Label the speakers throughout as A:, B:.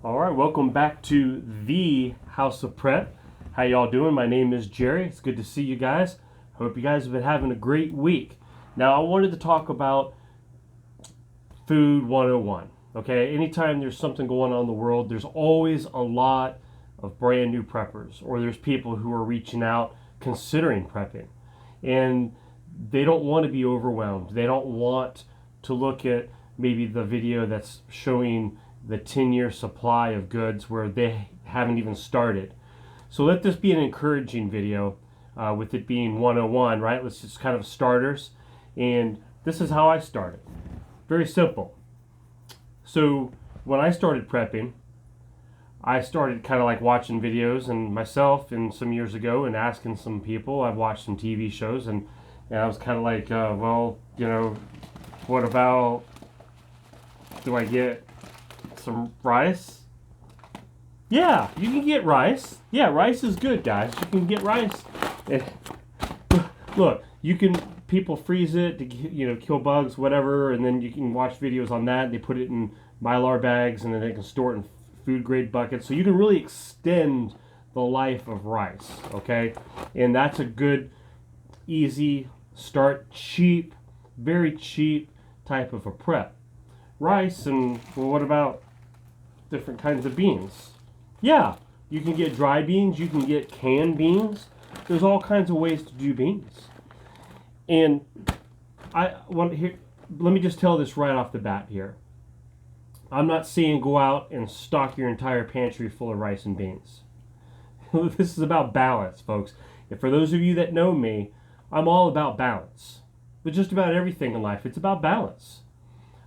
A: All right, welcome back to the House of Prep. How y'all doing? My name is Jerry. It's good to see you guys. Hope you guys have been having a great week. Now, I wanted to talk about Food 101. Okay, anytime there's something going on in the world, there's always a lot of brand new preppers, or there's people who are reaching out considering prepping. And they don't want to be overwhelmed. They don't want to look at maybe the video that's showing the 10-year supply of goods where they haven't even started. So let this be an encouraging video with it being 101, right? Let's just kind of starters. And this is how I started. Very simple. So when I started prepping, I started kind of like watching videos and myself and some years ago and asking some people. I've watched some TV shows and I was kind of like, what about, do I get some rice? Yeah, you can get rice. Yeah, rice is good, guys. You can get rice. And look, people freeze it to kill bugs, whatever, and then you can watch videos on that. They put it in Mylar bags and then they can store it in food grade buckets. So you can really extend the life of rice, okay? And that's a good, easy start, cheap, very cheap type of a prep. Rice, and well, what about different kinds of beans? Yeah, you can get dry beans, you can get canned beans. There's all kinds of ways to do beans. And let me just tell this right off the bat here. I'm not saying go out and stock your entire pantry full of rice and beans. This is about balance, folks. And for those of you that know me, I'm all about balance. But just about everything in life, it's about balance.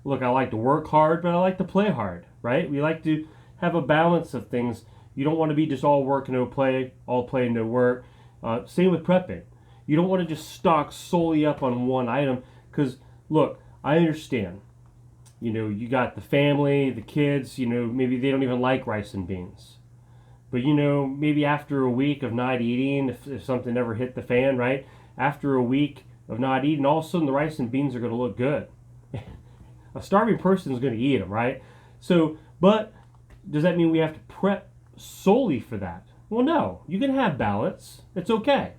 A: Look, I like to work hard, but I like to play hard, right? We like to have a balance of things. You don't want to be just all work and no play, all play and no work. Same with prepping. You don't want to just stock solely up on one item because, look, I understand. You got the family, the kids, maybe they don't even like rice and beans. But, maybe after a week of not eating, if something ever hit the fan, right? After a week of not eating, all of a sudden the rice and beans are going to look good. A starving person is going to eat them, right? So, but does that mean we have to prep solely for that? Well, no. You can have balance. It's okay.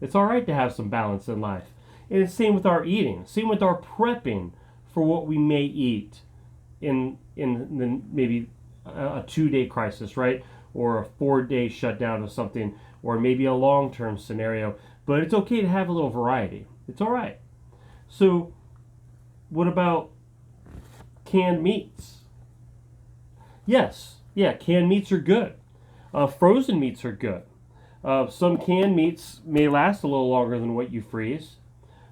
A: It's all right to have some balance in life. And it's same with our eating. Same with our prepping for what we may eat in maybe a 2-day crisis, right? Or a 4-day shutdown of something, or maybe a long-term scenario. But it's okay to have a little variety. It's all right. So, what about canned meats? Yes, yeah, canned meats are good. Frozen meats are good. Some canned meats may last a little longer than what you freeze.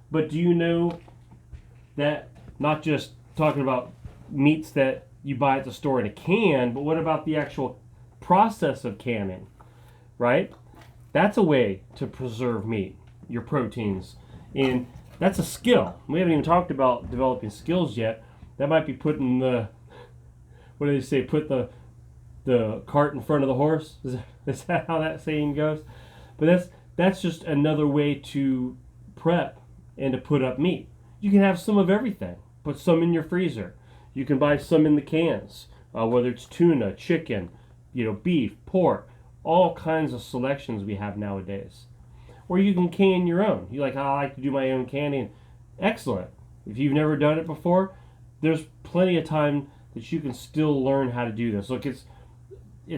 A: But do you know that, not just talking about meats that you buy at the store in a can, but what about the actual process of canning, right? That's a way to preserve meat, your proteins. And that's a skill. We haven't even talked about developing skills yet. That might be putting what do they say, put the cart in front of the horse? Is that how that saying goes? But that's just another way to prep and to put up meat. You can have some of everything. Put some in your freezer. You can buy some in the cans, whether it's tuna, chicken, beef, pork, all kinds of selections we have nowadays. Or you can can your own. I like to do my own canning. Excellent. If you've never done it before, there's plenty of time that you can still learn how to do this. Look, it's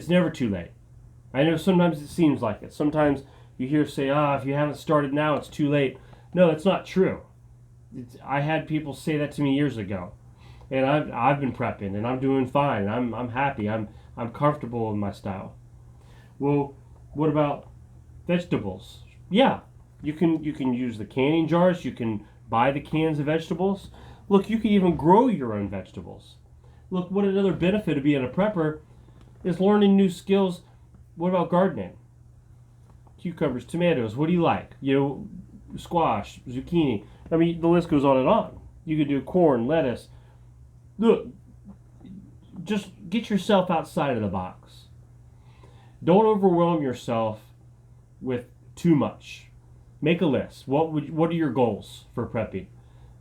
A: never too late. I know sometimes it seems like it. Sometimes you hear say, if you haven't started now, it's too late. No, that's not true. I had people say that to me years ago. And I've been prepping and I'm doing fine. I'm happy. I'm comfortable in my style. Well, what about vegetables? Yeah, you can use the canning jars. You can buy the cans of vegetables. Look, you can even grow your own vegetables. Look, what another benefit of being a prepper is learning new skills. What about gardening? Cucumbers, tomatoes, what do you like? Squash, zucchini. I mean, the list goes on and on. You could do corn, lettuce. Look, just get yourself outside of the box. Don't overwhelm yourself with too much. Make a list. What are your goals for prepping?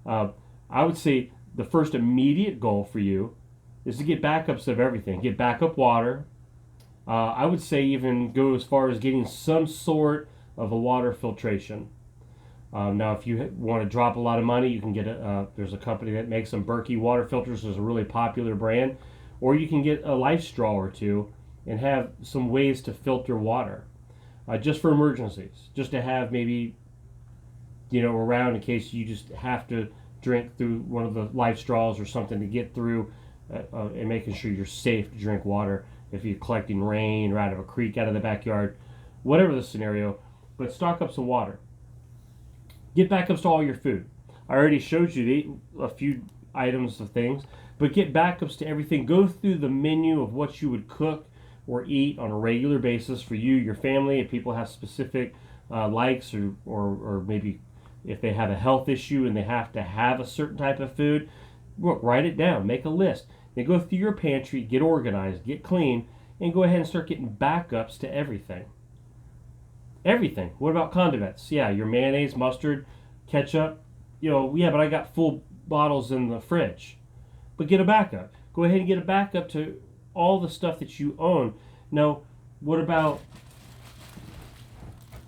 A: I would say the first immediate goal for you is to get backups of everything. Get backup water. I would say even go as far as getting some sort of a water filtration. Now, if you want to drop a lot of money, you can get there's a company that makes some Berkey water filters. It's a really popular brand. Or you can get a Life Straw or two and have some ways to filter water. Just for emergencies. Just to have maybe, around in case you just have to drink through one of the Life Straws or something to get through and making sure you're safe to drink water if you're collecting rain or out of a creek out of the backyard, whatever the scenario. But stock up some water. Get backups to all your food. I already showed you a few items of things, but get backups to everything. Go through the menu of what you would cook or eat on a regular basis for you, your family. If people have specific likes or maybe if they have a health issue and they have to have a certain type of food, write it down, make a list. Then go through your pantry, get organized, get clean, and go ahead and start getting backups to everything. Everything. What about condiments? Yeah, your mayonnaise, mustard, ketchup. But I got full bottles in the fridge. But get a backup. Go ahead and get a backup to all the stuff that you own. Now, what about,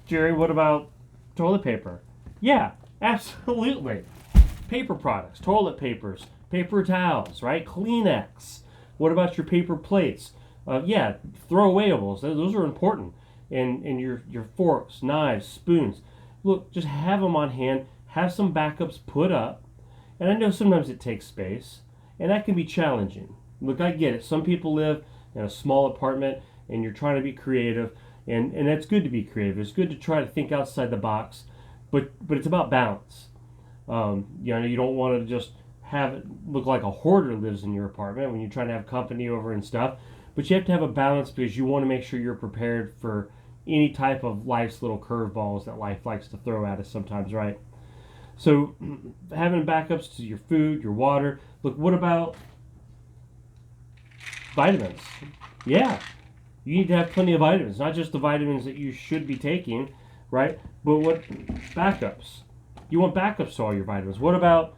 A: Jerry, what about toilet paper? Yeah, absolutely. Paper products, toilet papers, paper towels, right? Kleenex. What about your paper plates? Throwawayables. Those are important. And your forks, knives, spoons. Look, just have them on hand. Have some backups put up. And I know sometimes it takes space, and that can be challenging. Look, I get it. Some people live in a small apartment, and you're trying to be creative, and that's good to be creative. It's good to try to think outside the box, but it's about balance. You don't want to just have it look like a hoarder lives in your apartment when you're trying to have company over and stuff. But you have to have a balance because you want to make sure you're prepared for any type of life's little curveballs that life likes to throw at us sometimes, right? So having backups to your food, your water. Look, what about vitamins? Yeah, you need to have plenty of vitamins, not just the vitamins that you should be taking, right? But what backups? You want backups to all your vitamins. What about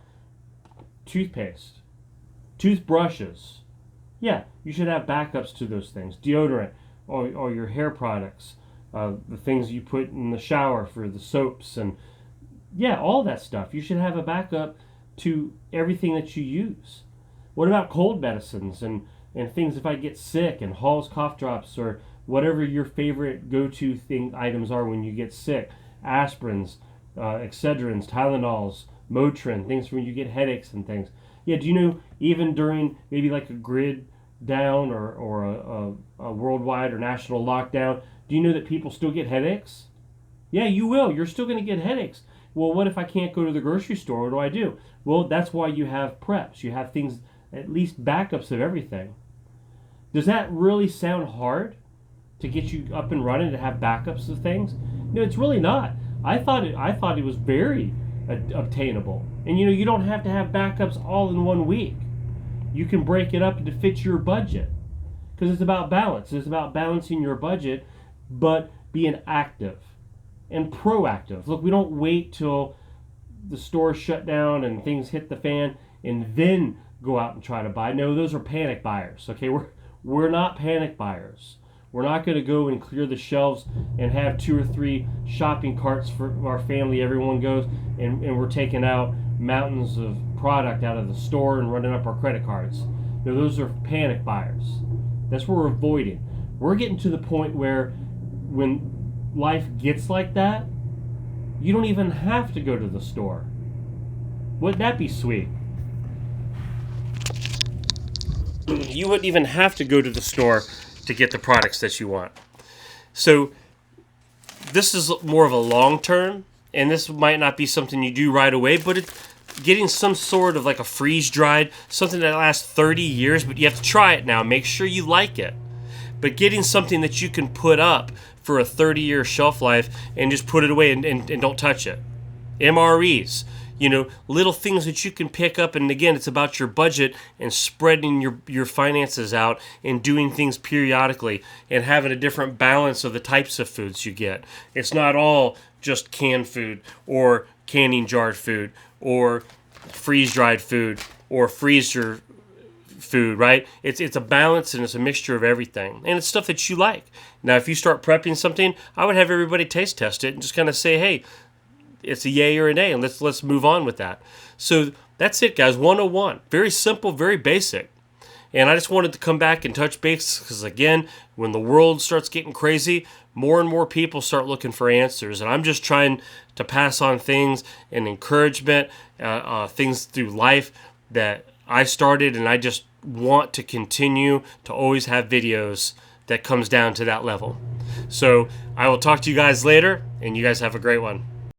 A: toothpaste, toothbrushes? Yeah, you should have backups to those things. Deodorant or your hair products, the things you put in the shower for the soaps and all that stuff. You should have a backup to everything that you use. What about cold medicines and things if I get sick, and Hall's cough drops or whatever your favorite go-to items are when you get sick. Aspirins, Excedrins, Tylenols, Motrin, things when you get headaches and things. Yeah, do you know even during maybe like a grid down or a worldwide or national lockdown, do you know that people still get headaches? Yeah, you will. You're still going to get headaches. Well, what if I can't go to the grocery store? What do I do? Well, that's why you have preps. You have things, at least backups of everything. Does that really sound hard to get you up and running, to have backups of things? No, it's really not. I thought it was very obtainable. And you don't have to have backups all in 1 week. You can break it up to fit your budget. Because it's about balance. It's about balancing your budget, but being active and proactive. Look, we don't wait till the store shut down and things hit the fan and then go out and try to buy. No, those are panic buyers. Okay, we're not panic buyers. We're not going to go and clear the shelves and have 2 or 3 shopping carts for our family. Everyone goes and we're taking out mountains of product out of the store and running up our credit cards. No, those are panic buyers. That's what we're avoiding. We're getting to the point where when life gets like that, you don't even have to go to the store. Wouldn't that be sweet? You wouldn't even have to go to the store to get the products that you want. So this is more of a long term, and this might not be something you do right away, but it's getting some sort of like a freeze-dried, something that lasts 30 years, but you have to try it now. Make sure you like it. But getting something that you can put up for a 30-year shelf life and just put it away and don't touch it. MREs, little things that you can pick up. And again, it's about your budget and spreading your finances out and doing things periodically and having a different balance of the types of foods you get. It's not all just canned food or canning jarred food or freeze-dried food or freezer food, right? It's a balance and it's a mixture of everything, and it's stuff that you like. Now, if you start prepping something, I would have everybody taste test it and just kind of say, hey, it's a yay or a nay, and let's move on with that. So that's it, guys. 101, very simple, very basic. And I just wanted to come back and touch base because, again, when the world starts getting crazy, more and more people start looking for answers. And I'm just trying to pass on things and encouragement, things through life that I started, and I just want to continue to always have videos that comes down to that level. So I will talk to you guys later, and you guys have a great one.